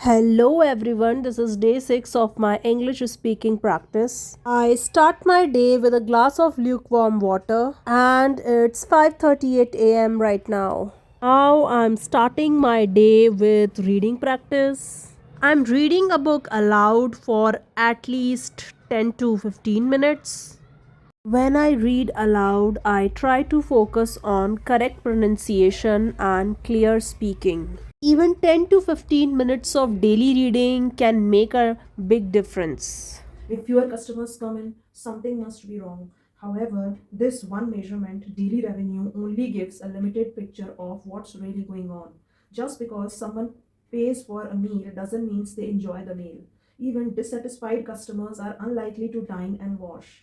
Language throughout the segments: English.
Hello everyone, this is day 6 of my English speaking practice. I start my day with a glass of lukewarm water and it's 5:38 a.m. right now. Now I'm starting my day with reading practice. I'm reading a book aloud for at least 10 to 15 minutes. When I read aloud, I try to focus on correct pronunciation and clear speaking. Even 10 to 15 minutes of daily reading can make a big difference. If fewer customers come in, something must be wrong. However, this one measurement, daily revenue, only gives a limited picture of what's really going on. Just because someone pays for a meal doesn't mean they enjoy the meal. Even dissatisfied customers are unlikely to dine and wash.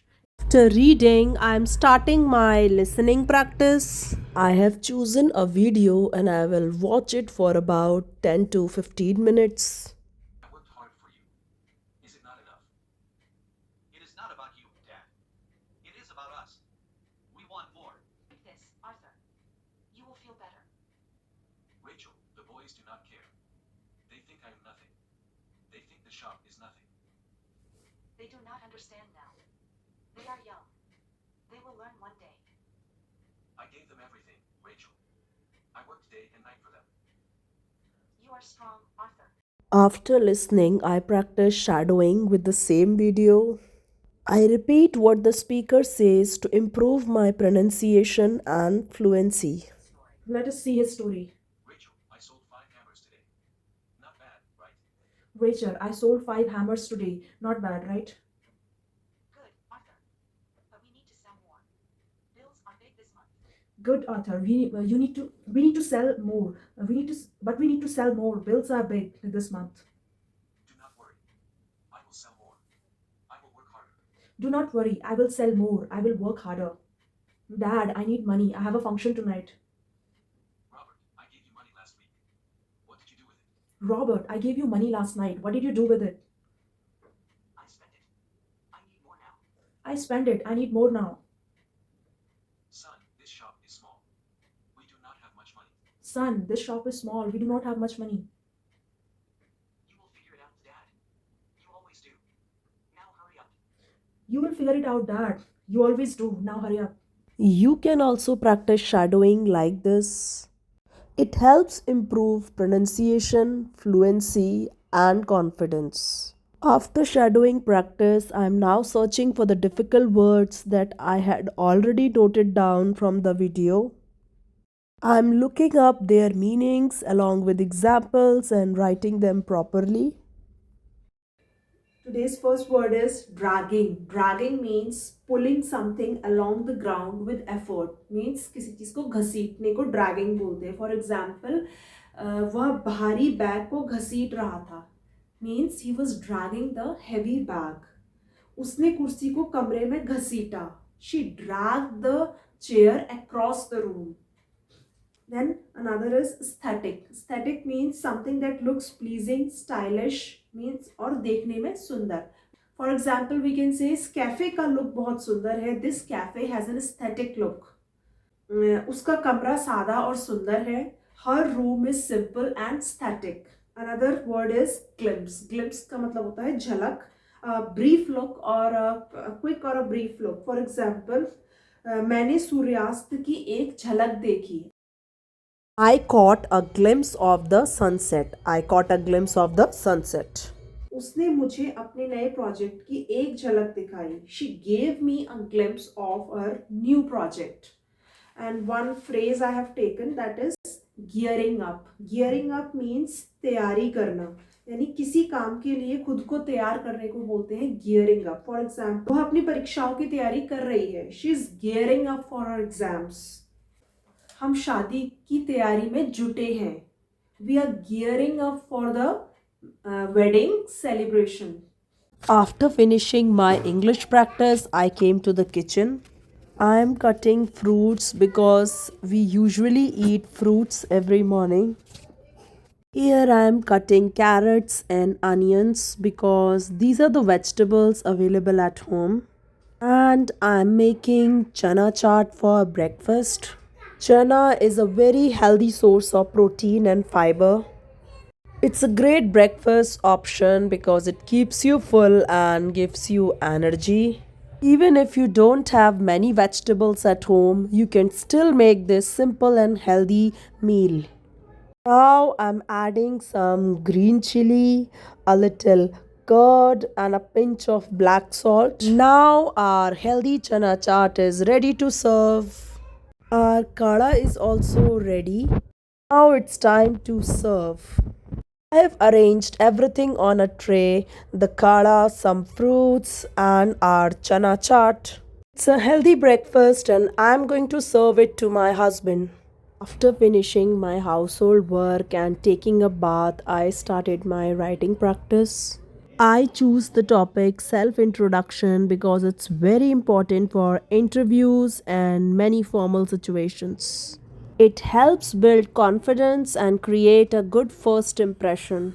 After reading, I am starting my listening practice. I have chosen a video and I will watch it for about 10 to 15 minutes. I worked hard for you. Is it not enough? It is not about you, Dad. It is about us. We want more. This, Arthur. You will feel better. Rachel, the boys do not care. They think I am nothing. They think the shop is nothing. They do not understand now. They are young. They will learn one day. I gave them everything, Rachel. I worked day and night for them. You are strong, Arthur. After listening, I practice shadowing with the same video. I repeat what the speaker says to improve my pronunciation and fluency. Let us see his story. Rachel, I sold 5 hammers today. Not bad, right? Rachel, I sold 5 hammers today. Not bad, right? Good, Arthur. But we need to sell more. Bills are big this month. Good, Arthur. We need to sell more. We need to sell more. Bills are big this month. Do not worry. I will sell more. I will work harder. Do not worry, I will sell more. I will work harder. Dad, I need money. I have a function tonight. Robert, I gave you money last week. What did you do with it? Robert, I gave you money last night. What did you do with it? I spent it. I need more now. I spent it. I need more now. Son, this shop is small. We do not have much money. Son, this shop is small. We do not have much money. You will figure it out, Dad. You always do. Now hurry up. You will figure it out, Dad. You always do. Now hurry up. You can also practice shadowing like this. It helps improve pronunciation, fluency, and confidence. After shadowing practice, I am now searching for the difficult words that I had already noted down from the video. I am looking up their meanings along with examples and writing them properly. Today's first word is dragging. Dragging means pulling something along the ground with effort. Means किसी चीज को घसीटने को dragging बोलते हैं. For example, वह भारी bag को घसीट रहा था. Means he was dragging the heavy bag. उसने कुर्सी को कमरे में घसीटा. She dragged the chair across the room. Then another is aesthetic. Aesthetic means something that looks pleasing, stylish, means और देखने में सुंदर. For example, we can say इस कैफे का लुक बहुत सुंदर है. This cafe has an aesthetic look. उसका कमरा सादा और सुंदर है. Her room is simple and static. Another word is glimpse. Glimpse का मतलब होता है झलक, brief look और quick और a brief look. For example, मैंने सूर्यास्त की एक झलक देखी. I caught a glimpse of the sunset. I caught a glimpse of the sunset. उसने मुझे अपने नए प्रोजेक्ट की एक झलक दिखाई. She gave me a glimpse of her new project. And one phrase I have taken, that is gearing up. Gearing up means तैयारी करना. यानी किसी काम के लिए खुद को तैयार करने को बोलते हैं gearing up. For example, वह अपनी परीक्षाओं की तैयारी कर रही है. She is gearing up for her exams. हम शादी की तैयारी में जुटे हैं. We are gearing up for the wedding celebration. After finishing my English practice, I came to the kitchen. I am cutting fruits because we usually eat fruits every morning. Here I am cutting carrots and onions because these are the vegetables available at home. And I am making chana chaat for breakfast. Chana is a very healthy source of protein and fiber. It's a great breakfast option because it keeps you full and gives you energy. Even if you don't have many vegetables at home, you can still make this simple and healthy meal. Now I'm adding some green chili, a little curd, and a pinch of black salt. Now our healthy chana chaat is ready to serve. Our kada is also ready. Now it's time to serve. I have arranged everything on a tray, the kada, some fruits, and our chana chaat. It's a healthy breakfast, and I'm going to serve it to my husband. After finishing my household work and taking a bath, I started my writing practice. I choose the topic self introduction because it's very important for interviews and many formal situations. It helps build confidence and create a good first impression.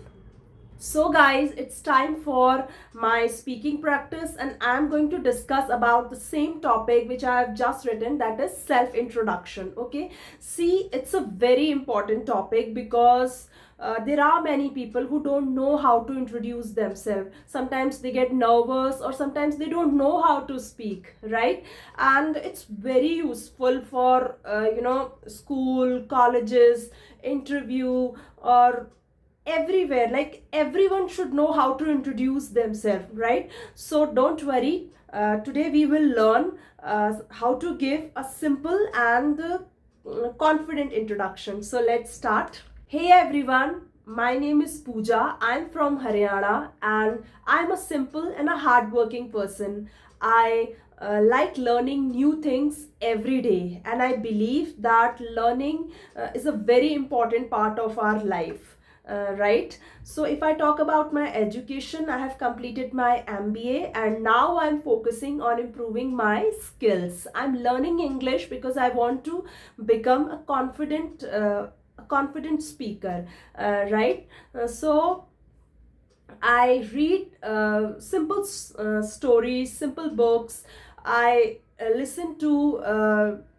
So guys, it's time for my speaking practice and I'm going to discuss about the same topic which I have just written, that is self introduction. Okay, see, it's a very important topic because there are many people who don't know how to introduce themselves. Sometimes they get nervous or sometimes they don't know how to speak, right? And it's very useful for school, colleges, interview, or everywhere. Like everyone should know how to introduce themselves, right? So don't worry, today we will learn how to give a simple and confident introduction. So let's start. Hey everyone, my name is Pooja. I'm from Haryana and I'm a simple and a hardworking person. I like learning new things every day, and I believe that learning is a very important part of our life. Right, so if I talk about my education, I have completed my MBA and now I'm focusing on improving my skills. I'm learning English because I want to become a confident speaker, right? So I read simple stories, simple books. I listen to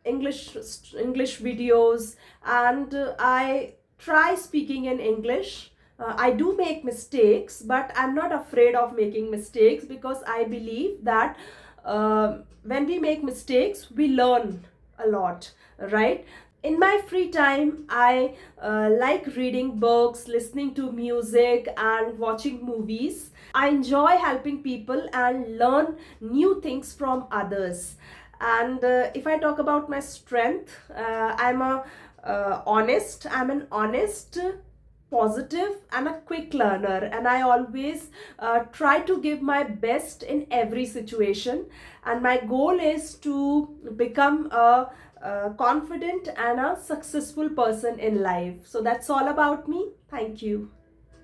English videos, and I try speaking in English. I do make mistakes, but I'm not afraid of making mistakes because I believe that when we make mistakes, we learn a lot, right? In my free time, I like reading books, listening to music, and watching movies. I enjoy helping people and learn new things from others. And if I talk about my strength, I'm an honest, positive, and a quick learner, and I always try to give my best in every situation, and my goal is to become a confident and a successful person in life. So that's all about me. Thank you.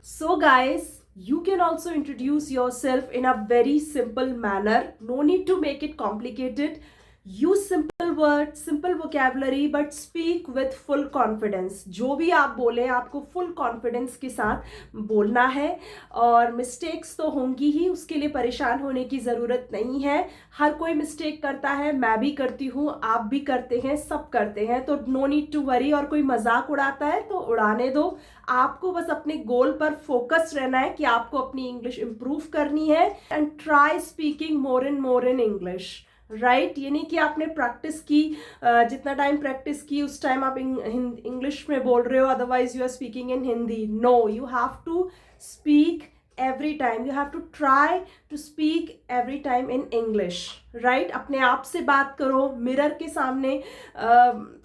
So guys, you can also introduce yourself in a very simple manner. No need to make it complicated. Use simple words, simple vocabulary, but speak with full confidence. जो भी आप बोले, आपको full confidence के साथ बोलना है, और mistakes तो होंगी ही, उसके लिए परेशान होने की ज़रूरत नहीं है. हर कोई mistake करता है, मैं भी करती हूँ, आप भी करते हैं, सब करते हैं, तो no need to worry. और कोई मजाक उड़ाता है तो उड़ाने दो. आपको बस अपने गोल पर फोकस रहना है कि आपको अपनी इंग्लिश इंप्रूव करनी है, and try speaking more and more in English. Right, ये नहीं कि आपने प्रैक्टिस की, जितना टाइम प्रैक्टिस की उस टाइम आप इंग्लिश में बोल रहे हो, otherwise you are speaking in Hindi. No, you have to speak every time. You have to try to speak every time in English, right? अपने आप से बात करो मिरर के सामने.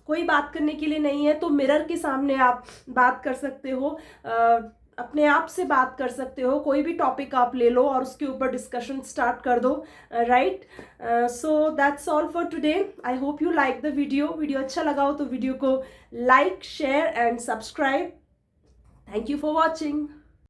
कोई बात करने के लिए नहीं है तो मिरर के सामने आप बात कर सकते हो, अपने आप से बात कर सकते हो. कोई भी टॉपिक आप ले लो और उसके ऊपर डिस्कशन स्टार्ट कर दो, right? So that's all for today. I hope you like the video अच्छा लगा हो तो वीडियो को like, share and subscribe. Thank you for watching.